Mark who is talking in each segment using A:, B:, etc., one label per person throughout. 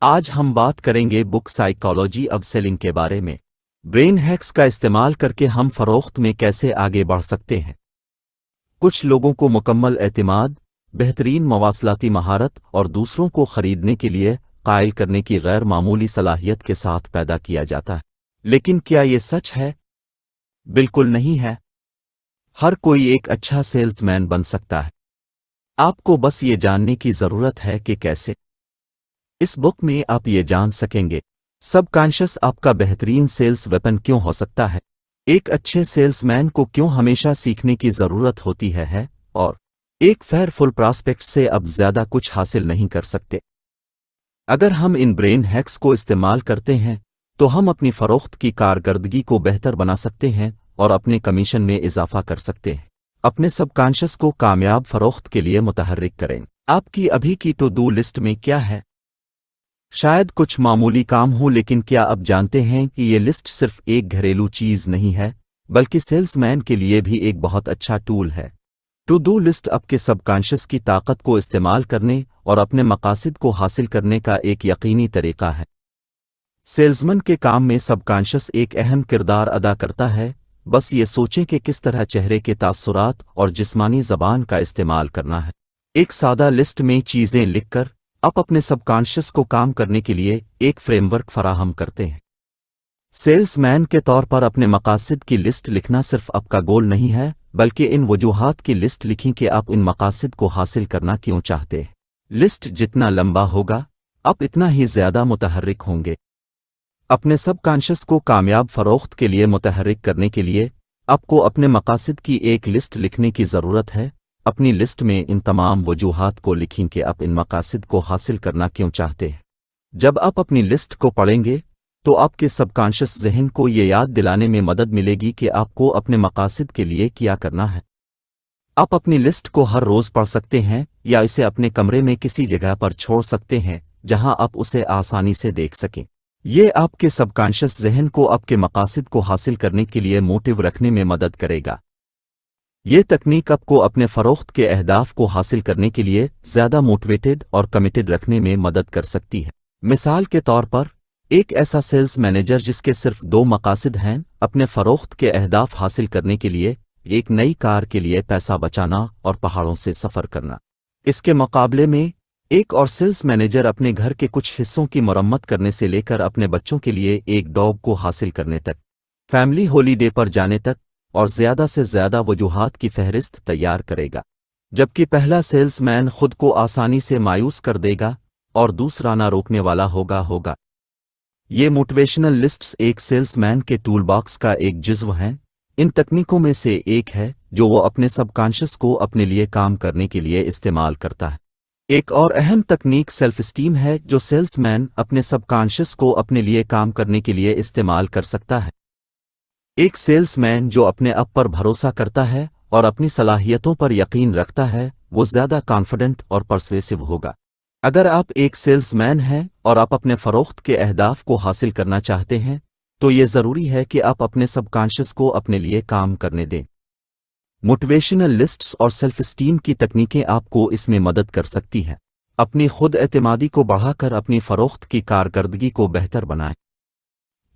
A: آج ہم بات کریں گے بک سائیکالوجی آف سیلنگ کے بارے میں۔ برین ہیکس کا استعمال کر کے ہم فروخت میں کیسے آگے بڑھ سکتے ہیں۔ کچھ لوگوں کو مکمل اعتماد، بہترین مواصلاتی مہارت اور دوسروں کو خریدنے کے لیے قائل کرنے کی غیر معمولی صلاحیت کے ساتھ پیدا کیا جاتا ہے، لیکن کیا یہ سچ ہے؟ بالکل نہیں ہے۔ ہر کوئی ایک اچھا سیلز مین بن سکتا ہے۔ آپ کو بس یہ جاننے کی ضرورت ہے کہ کیسے۔ اس بک میں آپ یہ جان سکیں گے سب کانشس آپ کا بہترین سیلز ویپن کیوں ہو سکتا ہے، ایک اچھے سیلز مین کو کیوں ہمیشہ سیکھنے کی ضرورت ہوتی ہے اور ایک فیئر فل پراسپیکٹ سے اب زیادہ کچھ حاصل نہیں کر سکتے۔ اگر ہم ان برین ہیکس کو استعمال کرتے ہیں تو ہم اپنی فروخت کی کارکردگی کو بہتر بنا سکتے ہیں اور اپنے کمیشن میں اضافہ کر سکتے ہیں۔ اپنے سب کانشس کو کامیاب فروخت کے لیے متحرک کریں۔ آپ کی ابھی کی ٹو ڈو لسٹ میں کیا ہے؟ شاید کچھ معمولی کام ہو، لیکن کیا آپ جانتے ہیں کہ یہ لسٹ صرف ایک گھریلو چیز نہیں ہے بلکہ سیلز مین کے لیے بھی ایک بہت اچھا ٹول ہے۔ ٹو ڈو لسٹ آپ کے سب کانشس کی طاقت کو استعمال کرنے اور اپنے مقاصد کو حاصل کرنے کا ایک یقینی طریقہ ہے۔ سیلزمن کے کام میں سب کانشس ایک اہم کردار ادا کرتا ہے، بس یہ سوچیں کہ کس طرح چہرے کے تاثرات اور جسمانی زبان کا استعمال کرنا ہے۔ ایک سادہ لسٹ میں چیزیں لکھ کر آپ اپنے سب کانشس کو کام کرنے کے لیے ایک فریم ورک فراہم کرتے ہیں۔ سیلز مین کے طور پر اپنے مقاصد کی لسٹ لکھنا صرف آپ کا گول نہیں ہے، بلکہ ان وجوہات کی لسٹ لکھیں کہ آپ ان مقاصد کو حاصل کرنا کیوں چاہتے ہیں۔ لسٹ جتنا لمبا ہوگا آپ اتنا ہی زیادہ متحرک ہوں گے۔ اپنے سب کانشس کو کامیاب فروخت کے لیے متحرک کرنے کے لیے آپ کو اپنے مقاصد کی ایک لسٹ لکھنے کی ضرورت ہے۔ اپنی لسٹ میں ان تمام وجوہات کو لکھیں کہ آپ ان مقاصد کو حاصل کرنا کیوں چاہتے ہیں۔ جب آپ اپنی لسٹ کو پڑھیں گے تو آپ کے سب کانشس ذہن کو یہ یاد دلانے میں مدد ملے گی کہ آپ کو اپنے مقاصد کے لیے کیا کرنا ہے۔ آپ اپنی لسٹ کو ہر روز پڑھ سکتے ہیں یا اسے اپنے کمرے میں کسی جگہ پر چھوڑ سکتے ہیں جہاں آپ اسے آسانی سے دیکھ سکیں۔ یہ آپ کے سب کانشس ذہن کو آپ کے مقاصد کو حاصل کرنے کے لیے موٹیو رکھنے میں مدد کرے گا۔ یہ تکنیک آپ کو اپنے فروخت کے اہداف کو حاصل کرنے کے لیے زیادہ موٹیویٹڈ اور کمیٹڈ رکھنے میں مدد کر سکتی ہے۔ مثال کے طور پر، ایک ایسا سیلز مینیجر جس کے صرف 2 مقاصد ہیں، اپنے فروخت کے اہداف حاصل کرنے کے لیے ایک نئی کار کے لیے پیسہ بچانا اور پہاڑوں سے سفر کرنا۔ اس کے مقابلے میں ایک اور سیلز مینیجر اپنے گھر کے کچھ حصوں کی مرمت کرنے سے لے کر اپنے بچوں کے لیے ایک ڈاگ کو حاصل کرنے تک، فیملی ہولی ڈے پر جانے تک اور زیادہ سے زیادہ وجوہات کی فہرست تیار کرے گا۔ جبکہ پہلا سیلز مین خود کو آسانی سے مایوس کر دے گا اور دوسرا نہ روکنے والا ہوگا۔ یہ موٹیویشنل لسٹس ایک سیلز مین کے ٹول باکس کا ایک جزو ہیں۔ ان تکنیکوں میں سے ایک ہے جو وہ اپنے سب کانشس کو اپنے لیے کام کرنے کے لیے استعمال کرتا ہے۔ ایک اور اہم تکنیک سیلف اسٹیم ہے جو سیلز مین اپنے سب کانشس کو اپنے لیے کام کرنے کے لیے استعمال کر سکتا ہے۔ ایک سیلز مین جو اپنے آپ پر بھروسہ کرتا ہے اور اپنی صلاحیتوں پر یقین رکھتا ہے وہ زیادہ کانفیڈنٹ اور پرسویسو ہوگا۔ اگر آپ ایک سیلز مین ہیں اور آپ اپنے فروخت کے اہداف کو حاصل کرنا چاہتے ہیں تو یہ ضروری ہے کہ آپ اپنے سب کانشس کو اپنے لیے کام کرنے دیں۔ موٹیویشنل لسٹس اور سیلف اسٹیم کی تکنیکیں آپ کو اس میں مدد کر سکتی ہیں۔ اپنی خود اعتمادی کو بڑھا کر اپنی فروخت کی کارکردگی کو بہتر بنائیں۔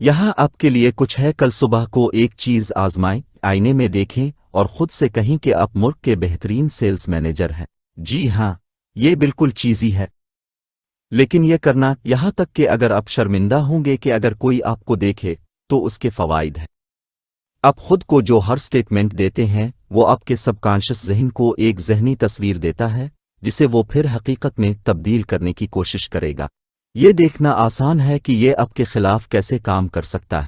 A: یہاں آپ کے لیے کچھ ہے۔ کل صبح کو ایک چیز آزمائیں، آئینے میں دیکھیں اور خود سے کہیں کہ آپ ملک کے بہترین سیلز مینیجر ہیں۔ جی ہاں، یہ بالکل چیزی ہے، لیکن یہ کرنا یہاں تک کہ اگر آپ شرمندہ ہوں گے کہ اگر کوئی آپ کو دیکھے تو اس کے فوائد ہیں۔ آپ خود کو جو ہر سٹیٹمنٹ دیتے ہیں وہ آپ کے سب کانشس ذہن کو ایک ذہنی تصویر دیتا ہے جسے وہ پھر حقیقت میں تبدیل کرنے کی کوشش کرے گا۔ یہ دیکھنا آسان ہے کہ یہ آپ کے خلاف کیسے کام کر سکتا ہے۔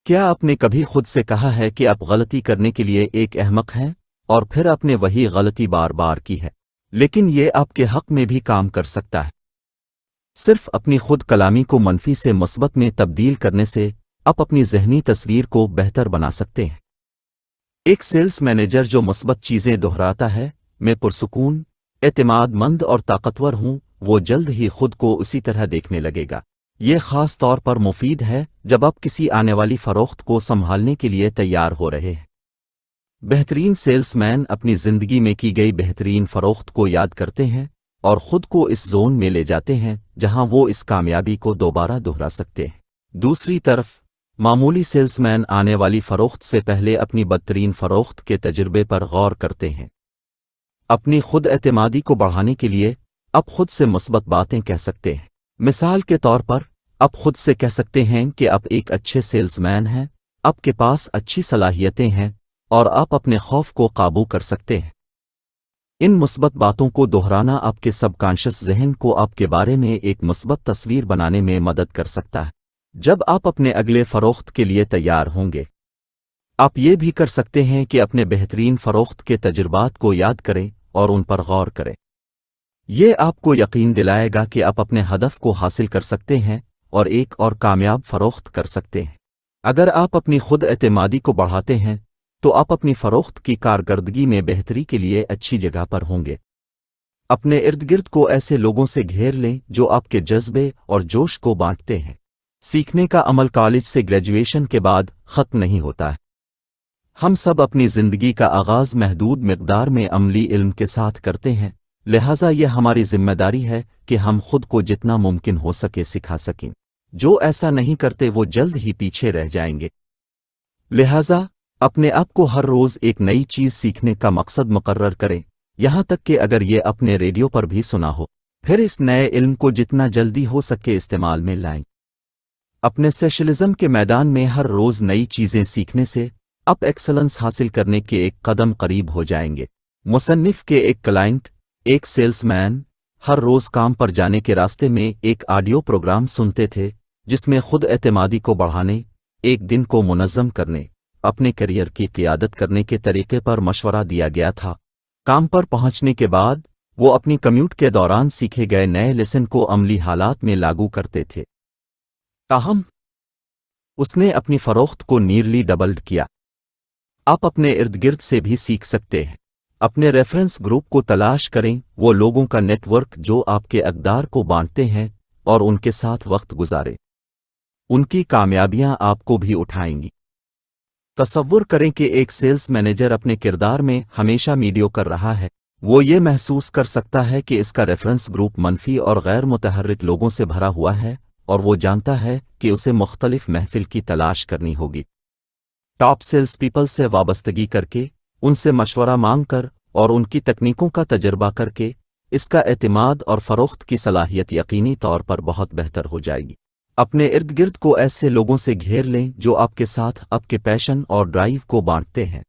A: کیا آپ نے کبھی خود سے کہا ہے کہ آپ غلطی کرنے کے لیے ایک احمق ہیں اور پھر آپ نے وہی غلطی بار بار کی ہے؟ لیکن یہ آپ کے حق میں بھی کام کر سکتا ہے۔ صرف اپنی خود کلامی کو منفی سے مثبت میں تبدیل کرنے سے آپ اپنی ذہنی تصویر کو بہتر بنا سکتے ہیں۔ ایک سیلز مینیجر جو مثبت چیزیں دہراتا ہے، میں پرسکون، اعتماد مند اور طاقتور ہوں، وہ جلد ہی خود کو اسی طرح دیکھنے لگے گا۔ یہ خاص طور پر مفید ہے جب آپ کسی آنے والی فروخت کو سنبھالنے کے لیے تیار ہو رہے ہیں۔ بہترین سیلز مین اپنی زندگی میں کی گئی بہترین فروخت کو یاد کرتے ہیں اور خود کو اس زون میں لے جاتے ہیں جہاں وہ اس کامیابی کو دوبارہ دہرا سکتے ہیں۔ دوسری طرف معمولی سیلز مین آنے والی فروخت سے پہلے اپنی بدترین فروخت کے تجربے پر غور کرتے ہیں۔ اپنی خود اعتمادی کو بڑھانے کے لیے اب خود سے مثبت باتیں کہہ سکتے ہیں۔ مثال کے طور پر اب خود سے کہہ سکتے ہیں کہ آپ ایک اچھے سیلز مین ہیں، آپ کے پاس اچھی صلاحیتیں ہیں اور آپ اپنے خوف کو قابو کر سکتے ہیں۔ ان مثبت باتوں کو دہرانا آپ کے سب کانشس ذہن کو آپ کے بارے میں ایک مثبت تصویر بنانے میں مدد کر سکتا ہے۔ جب آپ اپنے اگلے فروخت کے لیے تیار ہوں گے، آپ یہ بھی کر سکتے ہیں کہ اپنے بہترین فروخت کے تجربات کو یاد کریں اور ان پر غور کریں۔ یہ آپ کو یقین دلائے گا کہ آپ اپنے ہدف کو حاصل کر سکتے ہیں اور ایک اور کامیاب فروخت کر سکتے ہیں۔ اگر آپ اپنی خود اعتمادی کو بڑھاتے ہیں تو آپ اپنی فروخت کی کارکردگی میں بہتری کے لیے اچھی جگہ پر ہوں گے۔ اپنے ارد گرد کو ایسے لوگوں سے گھیر لیں جو آپ کے جذبے اور جوش کو بانٹتے ہیں۔ سیکھنے کا عمل کالج سے گریجویشن کے بعد ختم نہیں ہوتا ہے۔ ہم سب اپنی زندگی کا آغاز محدود مقدار میں عملی علم کے ساتھ کرتے ہیں، لہٰذا یہ ہماری ذمہ داری ہے کہ ہم خود کو جتنا ممکن ہو سکے سکھا سکیں۔ جو ایسا نہیں کرتے وہ جلد ہی پیچھے رہ جائیں گے۔ لہٰذا اپنے آپ کو ہر روز ایک نئی چیز سیکھنے کا مقصد مقرر کریں، یہاں تک کہ اگر یہ اپنے ریڈیو پر بھی سنا ہو، پھر اس نئے علم کو جتنا جلدی ہو سکے استعمال میں لائیں۔ اپنے سیشلزم کے میدان میں ہر روز نئی چیزیں سیکھنے سے آپ ایکسلنس حاصل کرنے کے ایک قدم قریب ہو جائیں گے۔ مصنف کے ایک کلائنٹ، ایک سیلز مین، ہر روز کام پر جانے کے راستے میں ایک آڈیو پروگرام سنتے تھے جس میں خود اعتمادی کو بڑھانے، ایک دن کو منظم کرنے، اپنے کیریئر کی قیادت کرنے کے طریقے پر مشورہ دیا گیا تھا۔ کام پر پہنچنے کے بعد وہ اپنی کمیوٹ کے دوران سیکھے گئے نئے لیسن کو عملی حالات میں لاگو کرتے تھے۔ تاہم اس نے اپنی فروخت کو نیرلی ڈبلڈ کیا۔ آپ اپنے ارد گرد سے بھی سیکھ سکتے ہیں۔ اپنے ریفرنس گروپ کو تلاش کریں، وہ لوگوں کا نیٹ ورک جو آپ کے اقدار کو بانٹتے ہیں، اور ان کے ساتھ وقت گزاریں۔ ان کی کامیابیاں آپ کو بھی اٹھائیں گی۔ تصور کریں کہ ایک سیلز مینیجر اپنے کردار میں ہمیشہ میڈیو کر رہا ہے۔ وہ یہ محسوس کر سکتا ہے کہ اس کا ریفرنس گروپ منفی اور غیر متحرک لوگوں سے بھرا ہوا ہے، اور وہ جانتا ہے کہ اسے مختلف محفل کی تلاش کرنی ہوگی۔ ٹاپ سیلز پیپل سے وابستگی کر کے، ان سے مشورہ مانگ کر اور ان کی تکنیکوں کا تجربہ کر کے، اس کا اعتماد اور فروخت کی صلاحیت یقینی طور پر بہت بہتر ہو جائے گی۔ اپنے ارد گرد کو ایسے لوگوں سے گھیر لیں جو آپ کے ساتھ آپ کے پیشن اور ڈرائیو کو بانٹتے ہیں۔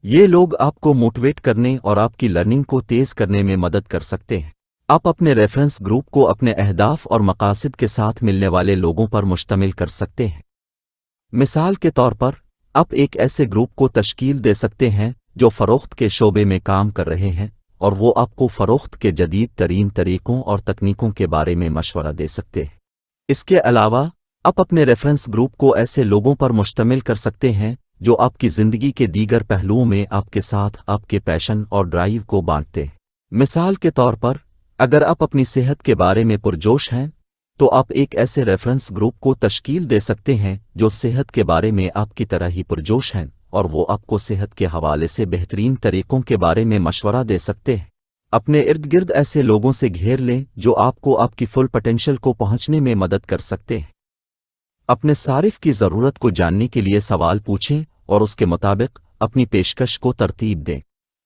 A: یہ لوگ آپ کو موٹیویٹ کرنے اور آپ کی لرننگ کو تیز کرنے میں مدد کر سکتے ہیں۔ آپ اپنے ریفرنس گروپ کو اپنے اہداف اور مقاصد کے ساتھ ملنے والے لوگوں پر مشتمل کر سکتے ہیں۔ مثال کے طور پر آپ ایک ایسے گروپ کو تشکیل دے سکتے ہیں جو فروخت کے شعبے میں کام کر رہے ہیں، اور وہ آپ کو فروخت کے جدید ترین طریقوں اور تکنیکوں کے بارے میں مشورہ دے سکتے ہیں۔ اس کے علاوہ آپ اپنے ریفرنس گروپ کو ایسے لوگوں پر مشتمل کر سکتے ہیں جو آپ کی زندگی کے دیگر پہلوؤں میں آپ کے ساتھ آپ کے پیشن اور ڈرائیو کو بانٹتے ہیں۔ مثال کے طور پر اگر آپ اپنی صحت کے بارے میں پرجوش ہیں تو آپ ایک ایسے ریفرنس گروپ کو تشکیل دے سکتے ہیں جو صحت کے بارے میں آپ کی طرح ہی پرجوش ہیں، اور وہ آپ کو صحت کے حوالے سے بہترین طریقوں کے بارے میں مشورہ دے سکتے ہیں۔ اپنے ارد گرد ایسے لوگوں سے گھیر لیں جو آپ کو آپ کی فل پوٹینشل کو پہنچنے میں مدد کر سکتے ہیں۔ اپنے صارف کی ضرورت کو جاننے کے لیے سوال پوچھیں اور اس کے مطابق اپنی پیشکش کو ترتیب دیں۔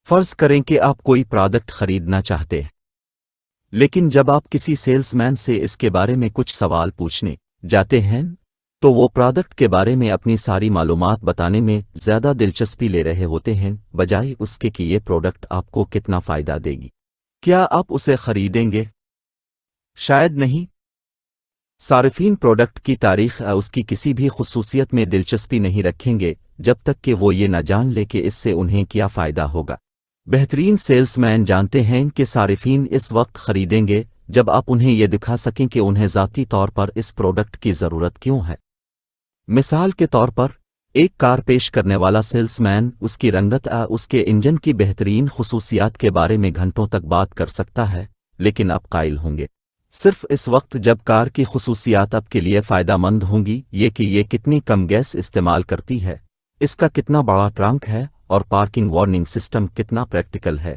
A: فرض کریں کہ آپ کوئی پروڈکٹ خریدنا چاہتے ہیں، لیکن جب آپ کسی سیلز مین سے اس کے بارے میں کچھ سوال پوچھنے جاتے ہیں تو وہ پروڈکٹ کے بارے میں اپنی ساری معلومات بتانے میں زیادہ دلچسپی لے رہے ہوتے ہیں بجائے اس کے کہ یہ پروڈکٹ آپ کو کتنا فائدہ دے گی۔ کیا آپ اسے خریدیں گے؟ شاید نہیں۔ صارفین پروڈکٹ کی تاریخ یا اس کی کسی بھی خصوصیت میں دلچسپی نہیں رکھیں گے جب تک کہ وہ یہ نہ جان لے کہ اس سے انہیں کیا فائدہ ہوگا۔ بہترین سیلز مین جانتے ہیں کہ صارفین اس وقت خریدیں گے جب آپ انہیں یہ دکھا سکیں کہ انہیں ذاتی طور پر اس پروڈکٹ کی ضرورت کیوں ہے۔ مثال کے طور پر ایک کار پیش کرنے والا سیلز مین اس کی رنگت یا اس کے انجن کی بہترین خصوصیات کے بارے میں گھنٹوں تک بات کر سکتا ہے، لیکن آپ قائل ہوں گے صرف اس وقت جب کار کی خصوصیات آپ کے لیے فائدہ مند ہوں گی، یہ کہ یہ کتنی کم گیس استعمال کرتی ہے، اس کا کتنا بڑا ٹرنک ہے، اور پارکنگ وارننگ سسٹم کتنا پریکٹیکل ہے،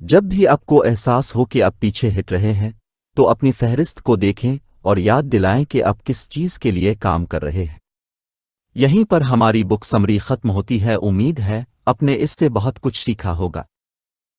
A: جب بھی آپ کو احساس ہو کہ آپ پیچھے ہٹ رہے ہیں تو اپنی فہرست کو دیکھیں اور یاد دلائیں کہ آپ کس چیز کے لیے کام کر رہے ہیں۔ یہیں پر ہماری بک سمری ختم ہوتی ہے۔ امید ہے آپ نے اس سے بہت کچھ سیکھا ہوگا۔